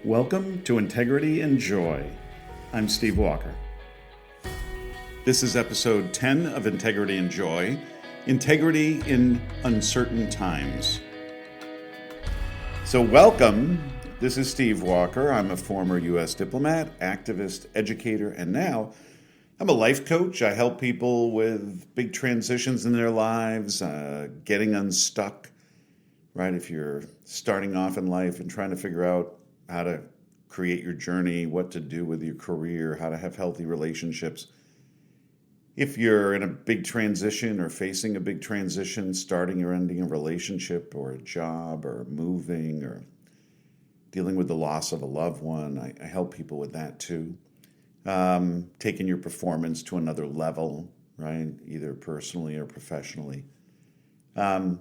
Welcome to Integrity and Joy. I'm Steve Walker. This is episode 10 of Integrity and Joy, Integrity in Uncertain Times. So welcome. This is Steve Walker. I'm a former U.S. diplomat, activist, educator, and now I'm a life coach. I help people with big transitions in their lives, getting unstuck, right? If you're starting off in life and trying to figure out how to create your journey, what to do with your career, how to have healthy relationships. If you're in a big transition or facing a big transition, starting or ending a relationship or a job or moving or dealing with the loss of a loved one, I help people with that too. Taking your performance to another level, right? Either personally or professionally. And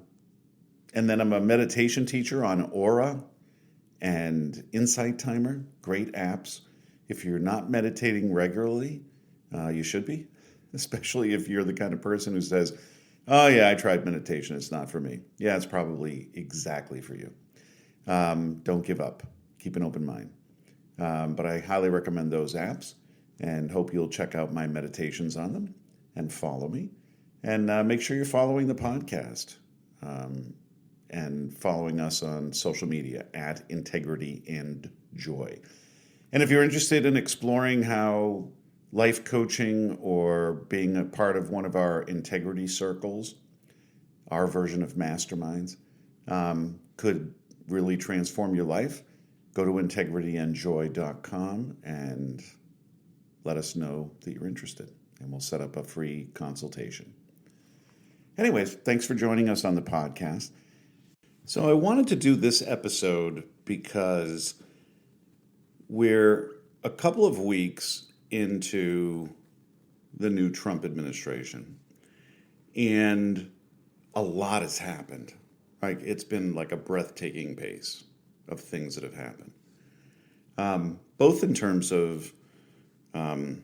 then I'm a meditation teacher on Aura and Insight Timer, great apps. If you're not meditating regularly, you should be, especially if you're the kind of person who says, oh yeah, I tried meditation, it's not for me. Yeah, it's probably exactly for you. Don't give up. Keep an open mind. But I highly recommend those apps and hope you'll check out my meditations on them and follow me. And make sure you're following the podcast. And following us on social media at Integrity and Joy. And if you're interested in exploring how life coaching or being a part of one of our integrity circles, our version of masterminds, could really transform your life, go to integrityandjoy.com and let us know that you're interested, and we'll set up a free consultation. Anyways, thanks for joining us on the podcast. So I wanted to do this episode because we're a couple of weeks into the new Trump administration, and a lot has happened. Like, it's been like a breathtaking pace of things that have happened, both in terms of the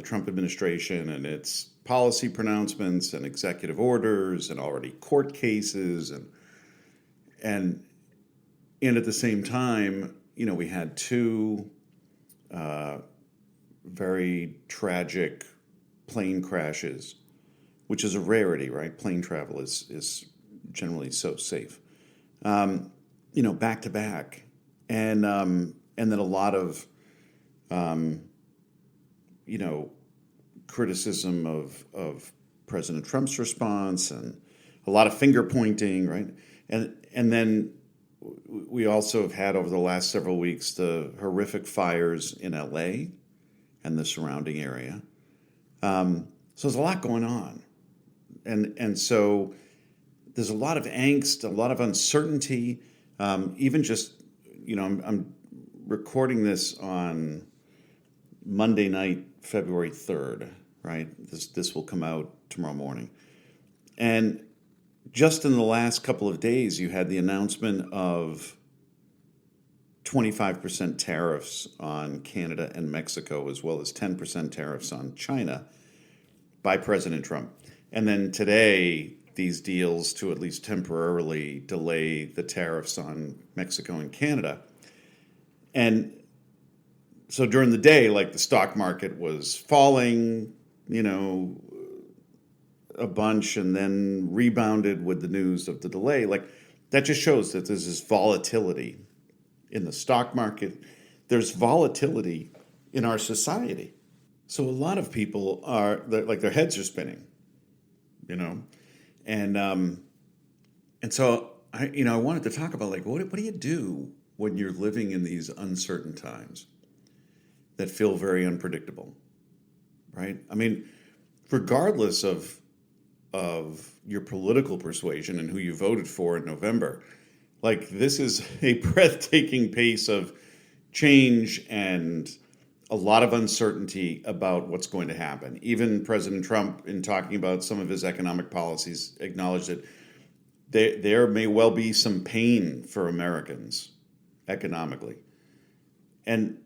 Trump administration and its policy pronouncements and executive orders and already court cases and at the same time, we had two very tragic plane crashes, which is a rarity, right? Plane travel is generally so safe, back to back, and then a lot of criticism of President Trump's response and a lot of finger pointing, right? And then we also have had over the last several weeks the horrific fires in LA and the surrounding area. So there's a lot going on. And so there's a lot of angst, a lot of uncertainty, even just, I'm recording this on Monday night, February 3rd, right? This will come out tomorrow morning. And just in the last couple of days, you had the announcement of 25% tariffs on Canada and Mexico, as well as 10% tariffs on China by President Trump. And then today, these deals to at least temporarily delay the tariffs on Mexico and Canada. And so during the day, like, the stock market was falling, a bunch, and then rebounded with the news of the delay. Like, that just shows that there's this volatility in the stock market. There's volatility in our society. So a lot of people their heads are spinning, and so I wanted to talk about, like, what do you do when you're living in these uncertain times that feel very unpredictable, right? I mean, regardless of your political persuasion and who you voted for in November, like, this is a breathtaking pace of change and a lot of uncertainty about what's going to happen. Even President Trump, in talking about some of his economic policies, acknowledged that there may well be some pain for Americans economically. And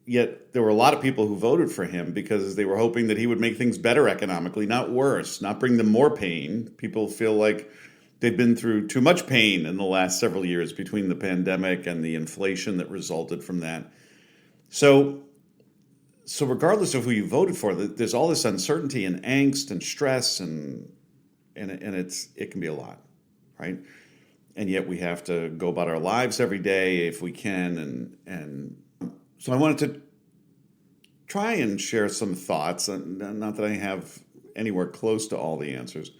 yet there were a lot of people who voted for him because they were hoping that he would make things better economically, not worse, not bring them more pain. People feel like they've been through too much pain in the last several years between the pandemic and the inflation that resulted from that. So regardless of who you voted for, there's all this uncertainty and angst and stress, and it can be a lot, right? And yet we have to go about our lives every day if we can. And so I wanted to try and share some thoughts, and not that I have anywhere close to all the answers,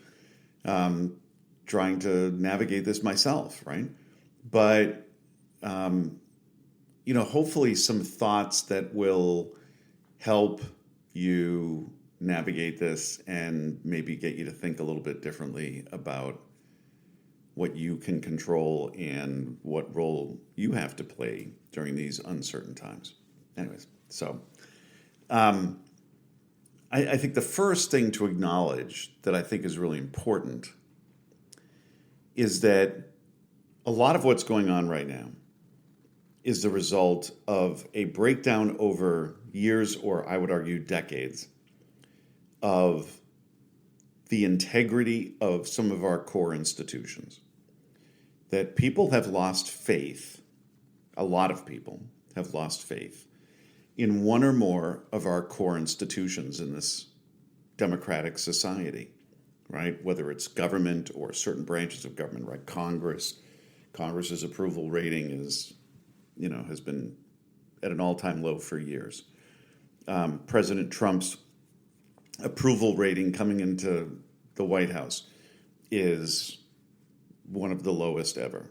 trying to navigate this myself, right? But, hopefully some thoughts that will help you navigate this and maybe get you to think a little bit differently about what you can control and what role you have to play during these uncertain times. Anyways, so I think the first thing to acknowledge that I think is really important is that a lot of what's going on right now is the result of a breakdown over years, or I would argue decades, of the integrity of some of our core institutions. That people have lost faith, a lot of people have lost faith in one or more of our core institutions in this democratic society, right? Whether it's government or certain branches of government, right? Congress's approval rating is, has been at an all-time low for years. President Trump's approval rating coming into the White House is one of the lowest ever,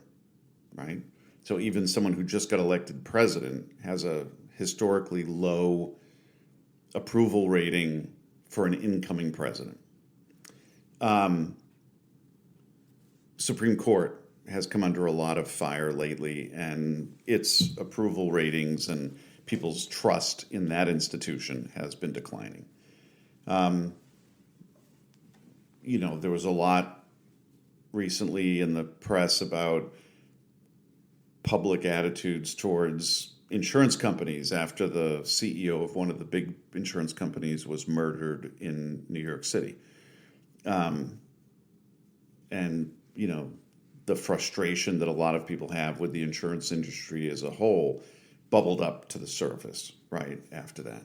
right? So even someone who just got elected president has a historically low approval rating for an incoming president. Supreme Court has come under a lot of fire lately, and its approval ratings and people's trust in that institution has been declining. There was a lot recently in the press about public attitudes towards insurance companies after the CEO of one of the big insurance companies was murdered in New York City. The frustration that a lot of people have with the insurance industry as a whole bubbled up to the surface right after that.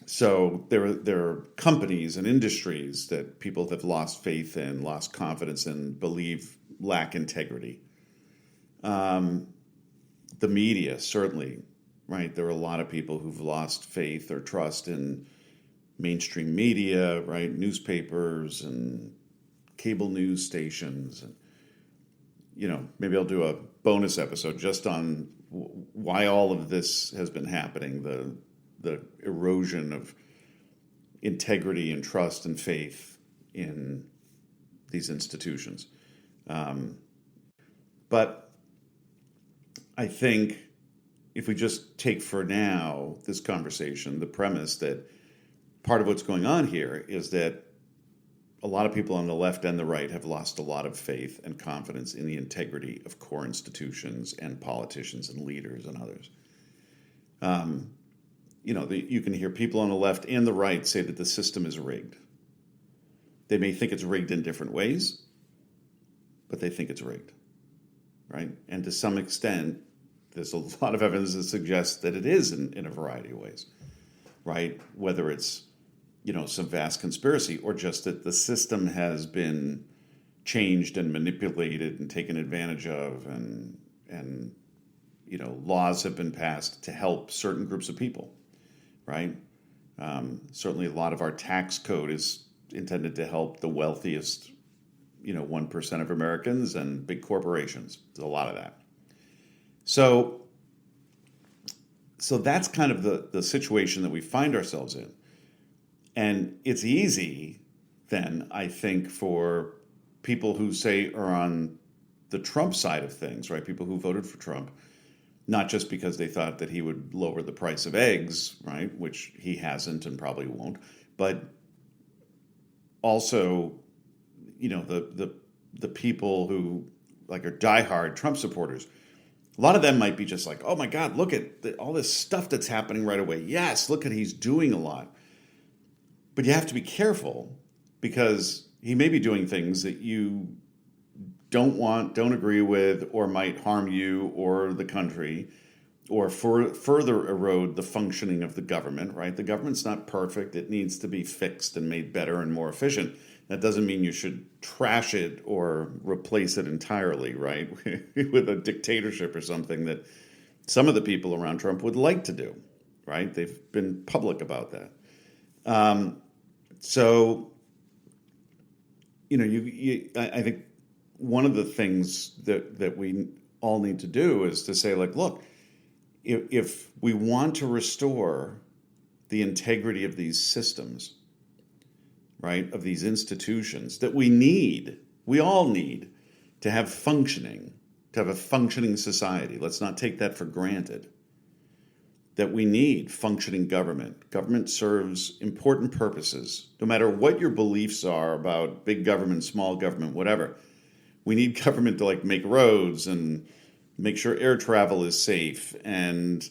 So there are companies and industries that people have lost faith in, lost confidence in, believe lack integrity. The media, certainly, right? There are a lot of people who've lost faith or trust in mainstream media, right? Newspapers and cable news stations. And, maybe I'll do a bonus episode just on why all of this has been happening, the erosion of integrity and trust and faith in these institutions. But I think if we just take for now this conversation, the premise that part of what's going on here is that a lot of people on the left and the right have lost a lot of faith and confidence in the integrity of core institutions and politicians and leaders and others. You can hear people on the left and the right say that the system is rigged. They may think it's rigged in different ways, but they think it's rigged, right? And to some extent, there's a lot of evidence that suggests that it is in a variety of ways, right? Whether it's, some vast conspiracy or just that the system has been changed and manipulated and taken advantage of, and laws have been passed to help certain groups of people, right? Certainly a lot of our tax code is intended to help the wealthiest, 1% of Americans and big corporations. There's a lot of that. So that's kind of the situation that we find ourselves in. And it's easy then, I think, for people who say are on the Trump side of things, right? People who voted for Trump, not just because they thought that he would lower the price of eggs, right? Which he hasn't and probably won't, but also, the people who are diehard Trump supporters. A lot of them might be just like, oh my God, look at all this stuff that's happening right away. Yes, look at he's doing a lot. But you have to be careful because he may be doing things that you don't agree with, or might harm you or the country, or further erode the functioning of the government, right? The government's not perfect. It needs to be fixed and made better and more efficient. That doesn't mean you should trash it or replace it entirely, right? With a dictatorship or something that some of the people around Trump would like to do, right? They've been public about that. So, I think one of the things that we all need to do is to say, like, look, if we want to restore the integrity of these systems, right, of these institutions that we all need to have a functioning society. Let's not take that for granted. That we need functioning government. Government serves important purposes, no matter what your beliefs are about big government, small government, whatever. We need government to make roads and make sure air travel is safe and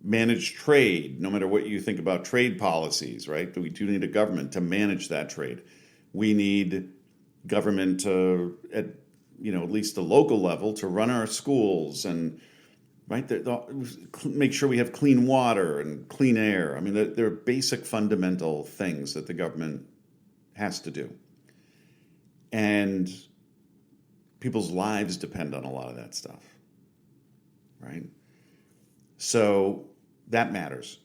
manage trade, no matter what you think about trade policies, right? We do need a government to manage that trade. We need government to, at least the local level, to run our schools and, right, make sure we have clean water and clean air. I mean, there are basic fundamental things that the government has to do. And people's lives depend on a lot of that stuff, right? So that matters.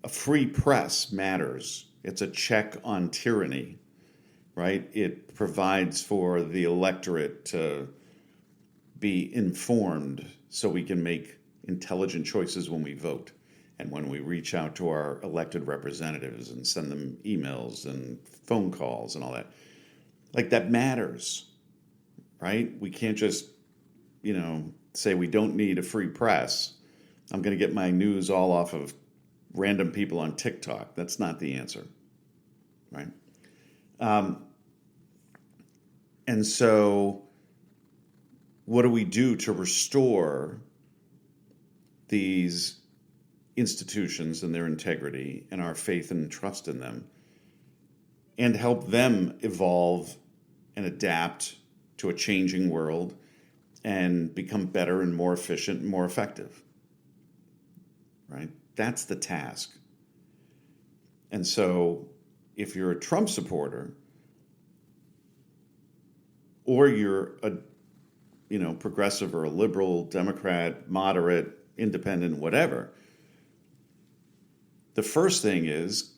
A free press matters. It's a check on tyranny, right? It provides for the electorate to be informed so we can make intelligent choices when we vote and when we reach out to our elected representatives and send them emails and phone calls and all that. That matters, right? We can't just, say we don't need a free press. I'm going to get my news all off of random people on TikTok. That's not the answer, right? And so what do we do to restore these institutions and their integrity and our faith and trust in them, and help them evolve and adapt to a changing world and become better and more efficient and more effective, right? That's the task. And so if you're a Trump supporter, or you're a progressive or a liberal, Democrat, moderate, independent, whatever, the first thing is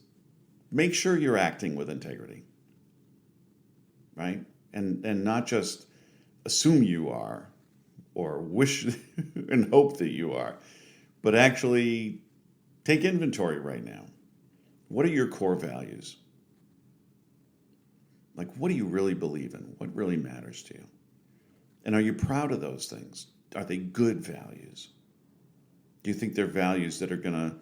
make sure you're acting with integrity, right? And not just assume you are or wish and hope that you are, but actually take inventory right now. What are your core values? What do you really believe in? What really matters to you? And are you proud of those things? Are they good values? Do you think they're values that are going to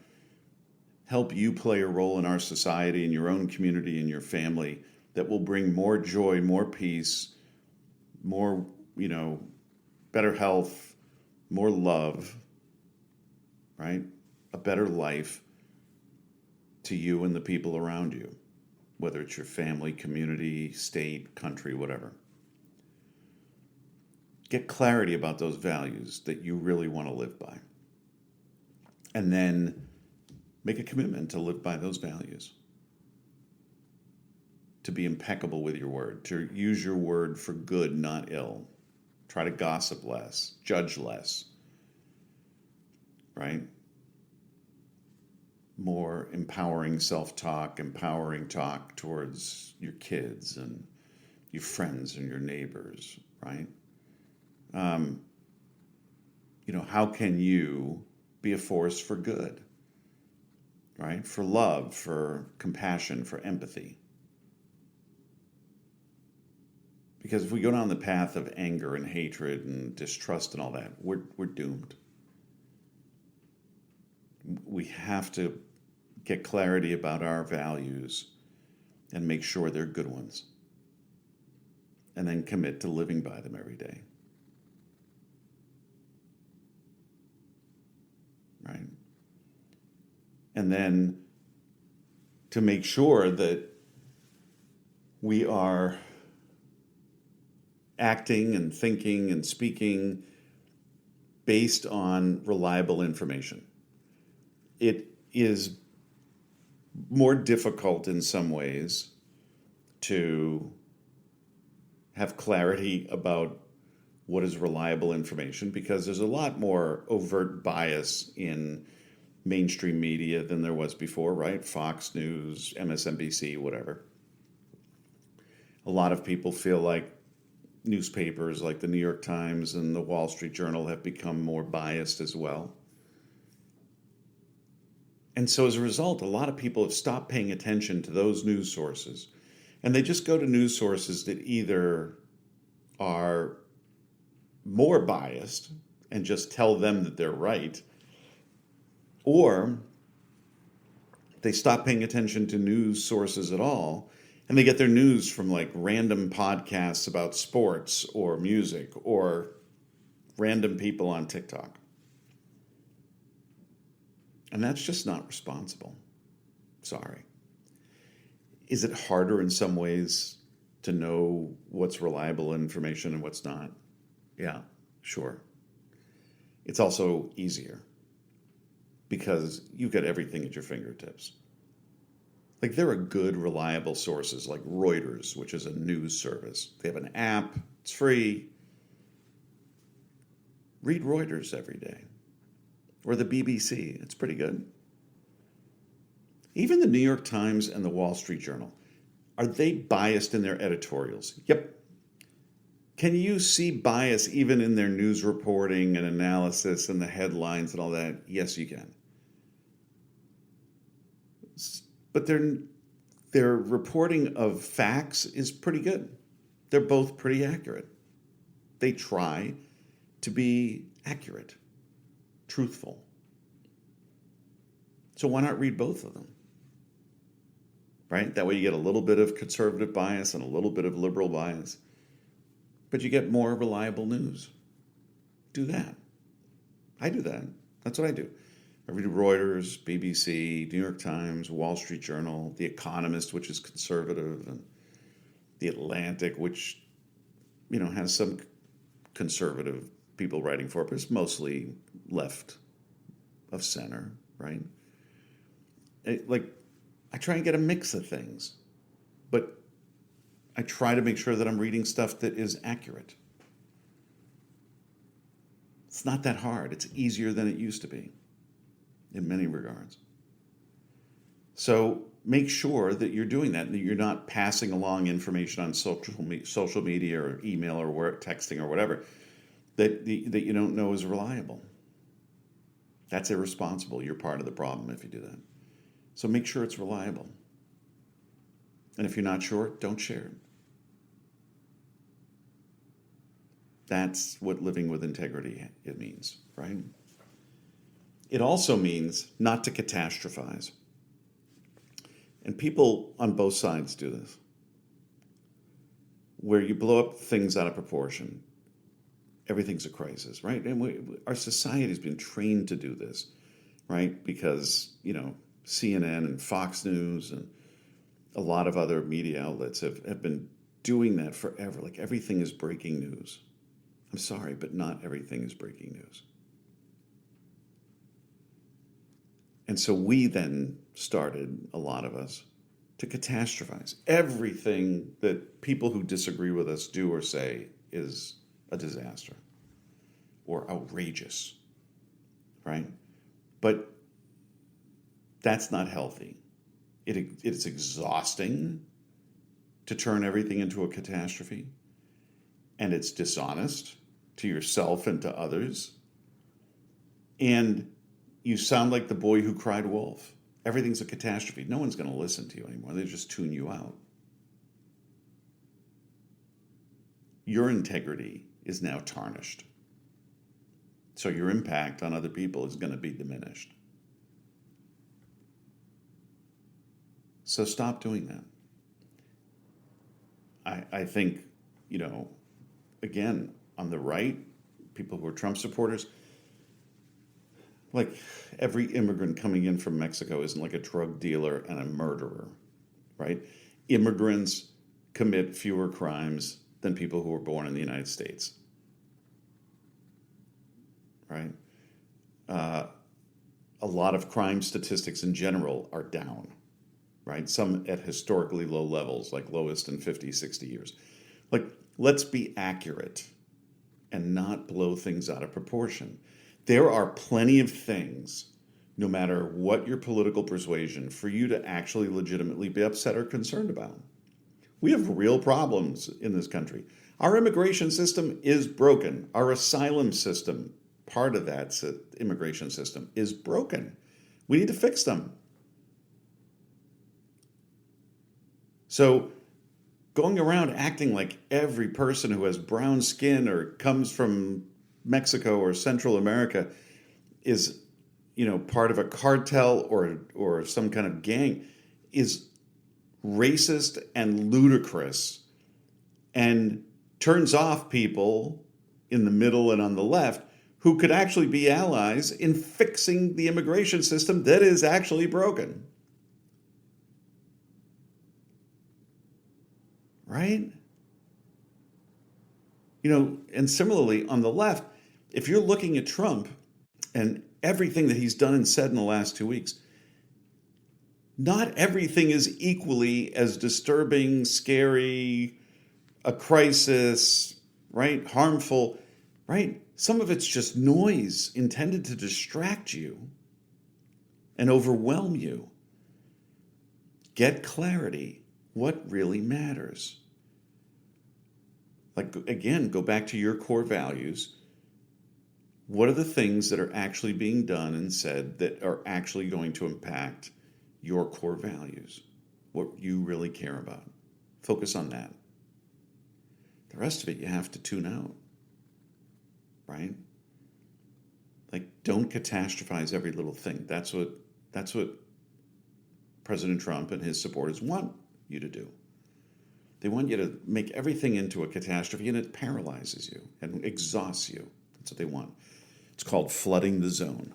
help you play a role in our society, in your own community, in your family, that will bring more joy, more peace, more, better health, more love, right? A better life to you and the people around you, whether it's your family, community, state, country, whatever. Get clarity about those values that you really want to live by. And then make a commitment to live by those values. To be impeccable with your word, to use your word for good, not ill. Try to gossip less, judge less, right? More empowering self-talk, empowering talk towards your kids and your friends and your neighbors, right? How can you be a force for good, right? For love, for compassion, for empathy. Because if we go down the path of anger and hatred and distrust and all that, we're doomed. We have to get clarity about our values and make sure they're good ones. And then commit to living by them every day. Right? And then to make sure that we are acting and thinking and speaking based on reliable information. It is more difficult in some ways to have clarity about what is reliable information because there's a lot more overt bias in mainstream media than there was before, right? Fox News, MSNBC, whatever. A lot of people feel like newspapers like the New York Times and the Wall Street Journal have become more biased as well. And so as a result, a lot of people have stopped paying attention to those news sources. And they just go to news sources that either are more biased and just tell them that they're right, or they stop paying attention to news sources at all, and they get their news from like random podcasts about sports or music or random people on TikTok. And that's just not responsible. Sorry. Is it harder in some ways to know what's reliable information and what's not? Yeah, sure. It's also easier because you've got everything at your fingertips. Like there are good, reliable sources like Reuters, which is a news service. They have an app. It's free. Read Reuters every day. Or the BBC. It's pretty good. Even the New York Times and the Wall Street Journal, are they biased in their editorials? Yep. Can you see bias even in their news reporting and analysis and the headlines and all that? Yes, you can. But their reporting of facts is pretty good. They're both pretty accurate. They try to be accurate, truthful. So why not read both of them? Right? That way you get a little bit of conservative bias and a little bit of liberal bias. But you get more reliable news. Do that. I do that. That's what I do. I read Reuters, BBC, New York Times, Wall Street Journal, The Economist, which is conservative, and The Atlantic, which, has some conservative people writing for it, but it's mostly left of center, right? I try and get a mix of things, but I try to make sure that I'm reading stuff that is accurate. It's not that hard. It's easier than it used to be in many regards. So make sure that you're doing that, and that you're not passing along information on social media or email or texting or whatever that you don't know is reliable. That's irresponsible. You're part of the problem if you do that. So make sure it's reliable. And if you're not sure, don't share it. That's what living with integrity it means, right? It also means not to catastrophize. And people on both sides do this, where you blow up things out of proportion. Everything's a crisis, right? And our society has been trained to do this, right? Because, CNN and Fox News and a lot of other media outlets have been doing that forever. Like everything is breaking news. I'm sorry, but not everything is breaking news. And so we then started, a lot of us, to catastrophize. Everything that people who disagree with us do or say is a disaster or outrageous, right? But that's not healthy. It's exhausting to turn everything into a catastrophe, and it's dishonest to yourself and to others. And you sound like the boy who cried wolf. Everything's a catastrophe. No one's going to listen to you anymore. They just tune you out. Your integrity is now tarnished. So your impact on other people is going to be diminished. So stop doing that. I think, again, on the right, people who are Trump supporters, like every immigrant coming in from Mexico isn't like a drug dealer and a murderer, right? Immigrants commit fewer crimes than than people who were born in the United States. Right? A lot of crime statistics in general are down, right? Some at historically low levels, like lowest in 50, 60 years. Like, let's be accurate and not blow things out of proportion. There are plenty of things, no matter what your political persuasion, for you to actually legitimately be upset or concerned about. We have real problems in this country. Our immigration system is broken. Our asylum system, part of that immigration system, is broken. We need to fix them. So going around acting like every person who has brown skin or comes from Mexico or Central America is, part of a cartel or some kind of gang is racist and ludicrous and turns off people in the middle and on the left who could actually be allies in fixing the immigration system that is actually broken. Right? And similarly on the left, if you're looking at Trump and everything that he's done and said in the last 2 weeks, not everything is equally as disturbing, scary, a crisis, right? Harmful, right? Some of it's just noise intended to distract you and overwhelm you. Get clarity. What really matters? Like, again, go back to your core values. What are the things that are actually being done and said that are actually going to impact your core values? What you really care about? Focus on that. The rest of it you have to tune out. Right? Like, don't catastrophize every little thing. That's what President Trump and his supporters want you to do. They want you to make everything into a catastrophe, and it paralyzes you and exhausts you. That's what they want. It's called flooding the zone.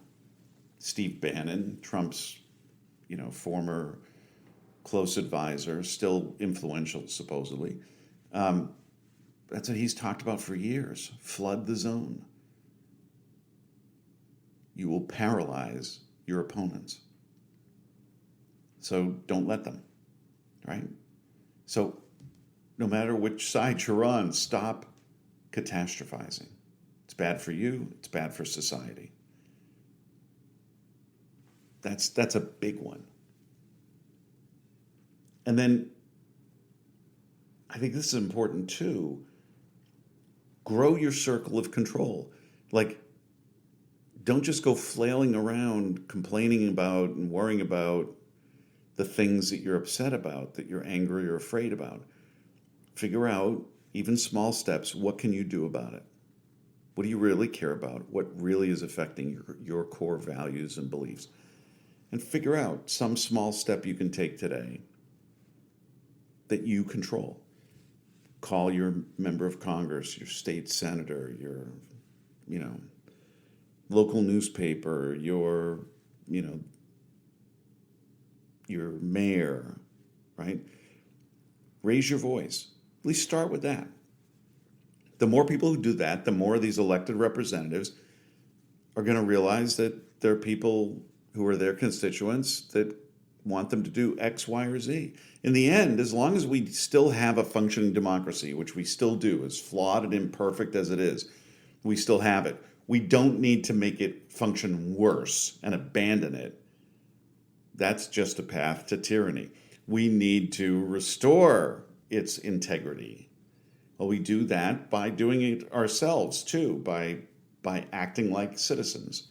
Steve Bannon, Trump's, former close advisor, still influential supposedly. That's what he's talked about for years. Flood the zone. You will paralyze your opponents. So don't let them, right? So no matter which side you're on, stop catastrophizing. It's bad for you. It's bad for society. That's a big one. And then I think this is important too. Grow your circle of control. Like, don't just go flailing around complaining about and worrying about the things that you're upset about, that you're angry or afraid about. Figure out, even small steps, what can you do about it? What do you really care about? What really is affecting your core values and beliefs? And figure out some small step you can take today that you control. Call your member of Congress, your state senator, your, local newspaper, your mayor, right? Raise your voice. At least start with that. The more people who do that, the more these elected representatives are going to realize that there are people who are their constituents that want them to do X, Y, or Z. In the end, as long as we still have a functioning democracy, which we still do, as flawed and imperfect as it is, we still have it. We don't need to make it function worse and abandon it. That's just a path to tyranny. We need to restore its integrity. Well, we do that by doing it ourselves too, by acting like citizens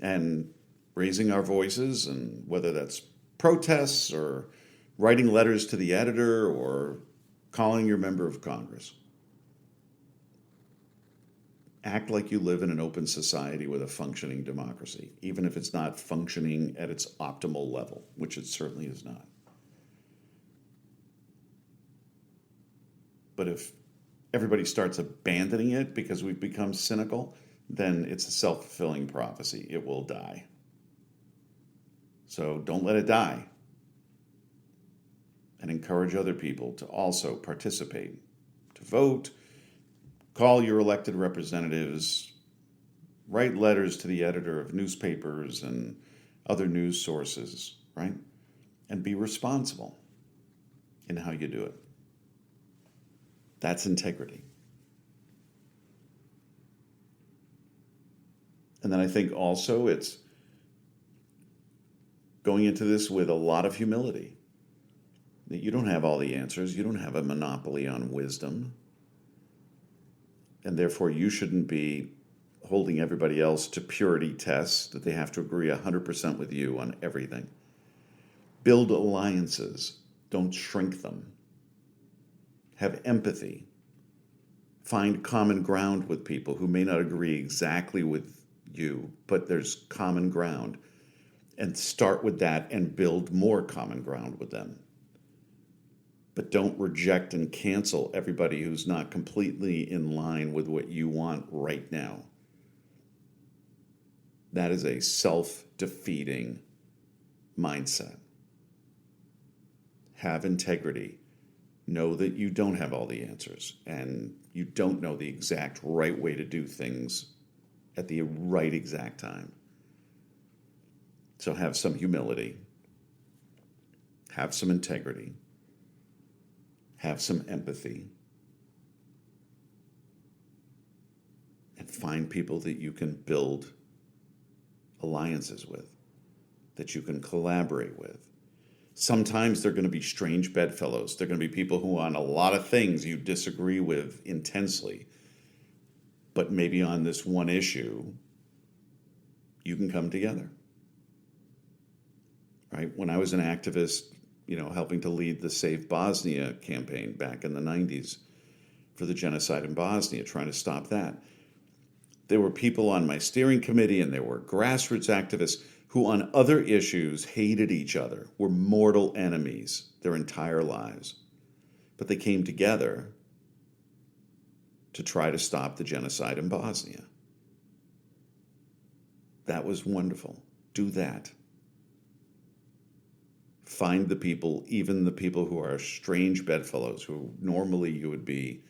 and raising our voices, and whether that's protests or writing letters to the editor or calling your member of Congress. Act like you live in an open society with a functioning democracy, even if it's not functioning at its optimal level, which it certainly is not. But if everybody starts abandoning it because we've become cynical, then it's a self-fulfilling prophecy. It will die. So don't let it die. And encourage other people to also participate, to to vote, call your elected representatives, write letters to the editor of newspapers and other news sources, right? And be responsible in how you do it. That's integrity. And then I think also it's going into this with a lot of humility. That you don't have all the answers. You don't have a monopoly on wisdom. And therefore you shouldn't be holding everybody else to purity tests that they have to agree 100% with you on everything. Build alliances. Don't shrink them. Have empathy. Find common ground with people who may not agree exactly with you, but there's common ground. And start with that and build more common ground with them. But don't reject and cancel everybody who's not completely in line with what you want right now. That is a self-defeating mindset. Have integrity. Know that you don't have all the answers and you don't know the exact right way to do things at the right exact time. So have some humility. Have some integrity. Have some empathy. And find people that you can build alliances with, that you can collaborate with. Sometimes they're going to be strange bedfellows. They're going to be people who on a lot of things you disagree with intensely. But maybe on this one issue, you can come together. Right? When I was an activist, helping to lead the Save Bosnia campaign back in the 90s for the genocide in Bosnia, trying to stop that. There were people on my steering committee and there were grassroots activists who on other issues hated each other, were mortal enemies their entire lives. But they came together to try to stop the genocide in Bosnia. That was wonderful. Do that. Find the people, even the people who are strange bedfellows, who normally you would be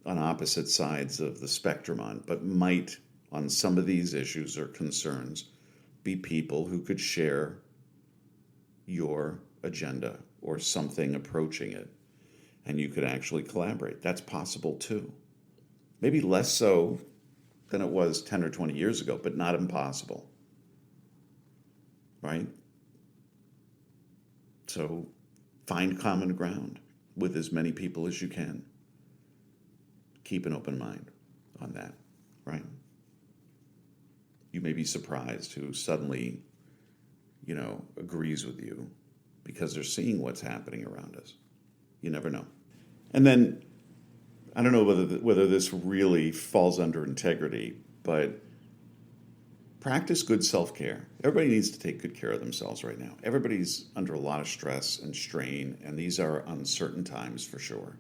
on opposite sides of the spectrum on, but might, on some of these issues or concerns, be people who could share your agenda or something approaching it, and you could actually collaborate. That's possible too. Maybe less so than it was 10 or 20 years ago, but not impossible. Right? So find common ground with as many people as you can. Keep an open mind on that, right? You may be surprised who suddenly, agrees with you because they're seeing what's happening around us. You never know. And then, I don't know whether this really falls under integrity, but practice good self-care. Everybody needs to take good care of themselves right now. Everybody's under a lot of stress and strain, and these are uncertain times for sure.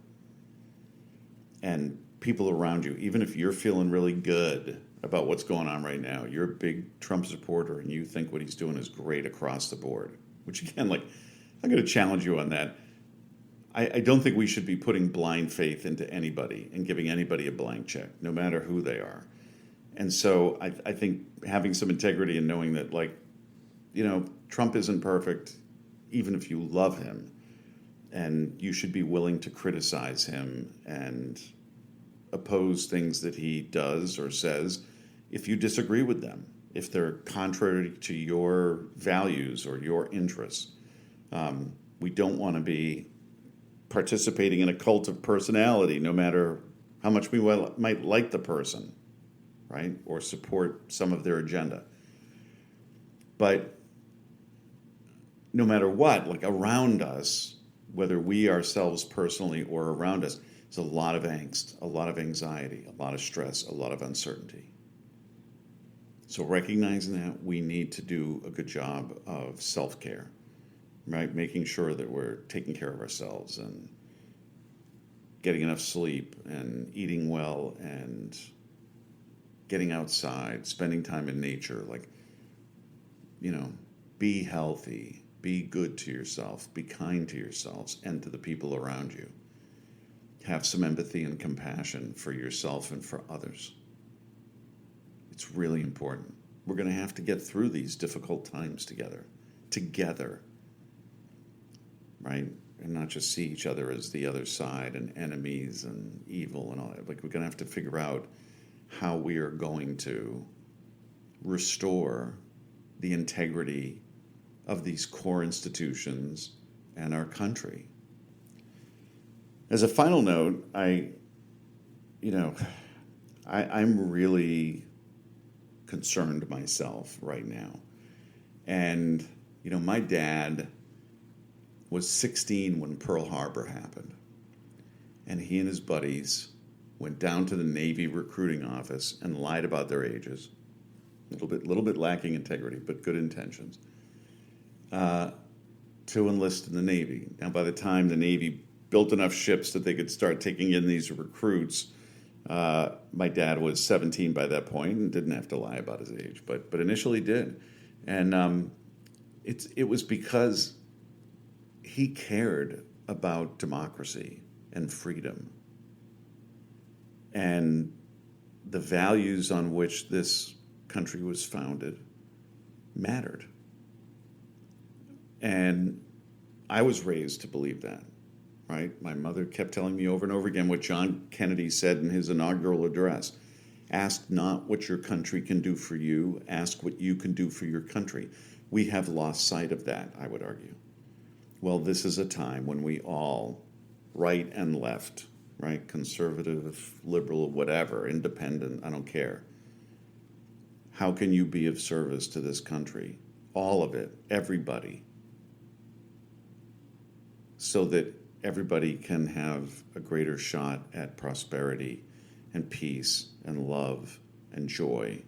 And people around you, even if you're feeling really good about what's going on right now, you're a big Trump supporter and you think what he's doing is great across the board, which again, I'm going to challenge you on that. I don't think we should be putting blind faith into anybody and giving anybody a blank check, no matter who they are. And so I think having some integrity and knowing that, Trump isn't perfect, even if you love him, and you should be willing to criticize him and oppose things that he does or says if you disagree with them, if they're contrary to your values or your interests. We don't want to be participating in a cult of personality, no matter how much we might like the person, right? Or support some of their agenda. But no matter what, around us, whether we ourselves personally or around us, there's a lot of angst, a lot of anxiety, a lot of stress, a lot of uncertainty. So recognizing that, we need to do a good job of self-care, right? Making sure that we're taking care of ourselves and getting enough sleep and eating well and getting outside, spending time in nature, be healthy, be good to yourself, be kind to yourselves and to the people around you. have some empathy and compassion for yourself and for others. It's really important. We're going to have to get through these difficult times together, right? And not just see each other as the other side and enemies and evil and all that. Like, we're going to have to figure out how we are going to restore the integrity of these core institutions and our country. As a final note, I'm really concerned myself right now. And, my dad was 16 when Pearl Harbor happened. And he and his buddies went down to the Navy recruiting office and lied about their ages. A little bit lacking integrity, but good intentions. To enlist in the Navy. Now, by the time the Navy built enough ships that they could start taking in these recruits, my dad was 17 by that point and didn't have to lie about his age, but initially did. And it was because he cared about democracy and freedom and the values on which this country was founded mattered. And I was raised to believe that, right? My mother kept telling me over and over again what John Kennedy said in his inaugural address. Ask not what your country can do for you, ask what you can do for your country. We have lost sight of that, I would argue. Well, this is a time when we all, right and left, right, conservative, liberal, whatever, independent, I don't care. How can you be of service to this country? All of it, everybody. So that everybody can have a greater shot at prosperity and peace and love and joy.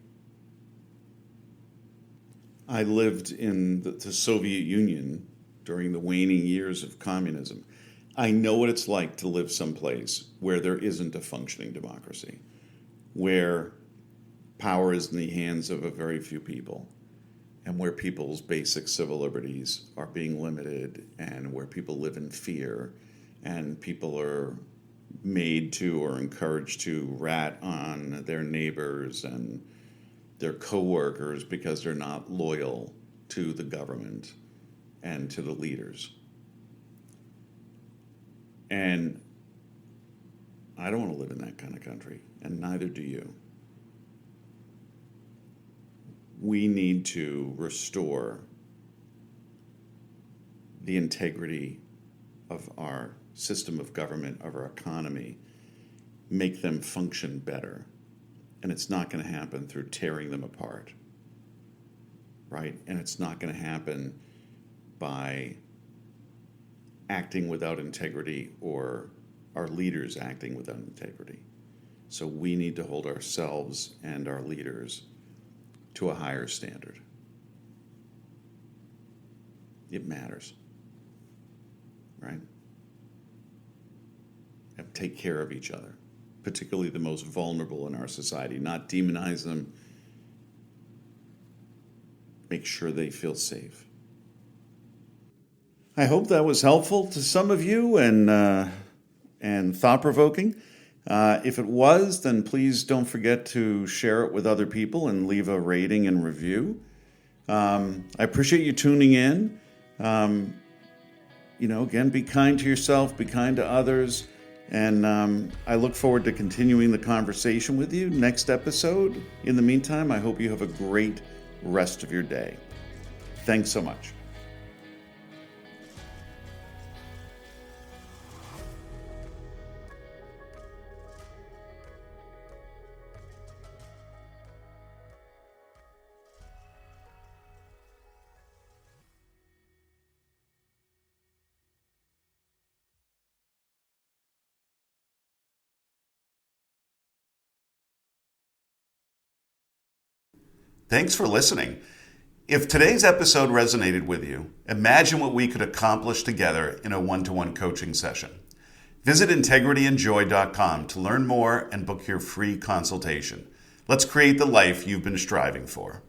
I lived in the Soviet Union during the waning years of communism. I know what it's like to live someplace where there isn't a functioning democracy, where power is in the hands of a very few people, and where people's basic civil liberties are being limited, and where people live in fear, and people are made to or encouraged to rat on their neighbors and their coworkers because they're not loyal to the government and to the leaders. And I don't want to live in that kind of country, and neither do you. We need to restore the integrity of our system of government, of our economy, make them function better. And it's not going to happen through tearing them apart, right? And it's not going to happen by acting without integrity or our leaders acting without integrity. So we need to hold ourselves and our leaders to a higher standard. It matters, right? And take care of each other, particularly the most vulnerable in our society. Not demonize them. Make sure they feel safe. I hope that was helpful to some of you and thought-provoking. If it was, then please don't forget to share it with other people and leave a rating and review. I appreciate you tuning in. Again, be kind to yourself, be kind to others, and I look forward to continuing the conversation with you next episode. In the meantime, I hope you have a great rest of your day. Thanks so much. Thanks for listening. If today's episode resonated with you, imagine what we could accomplish together in a one-to-one coaching session. Visit integrityandjoy.com to learn more and book your free consultation. Let's create the life you've been striving for.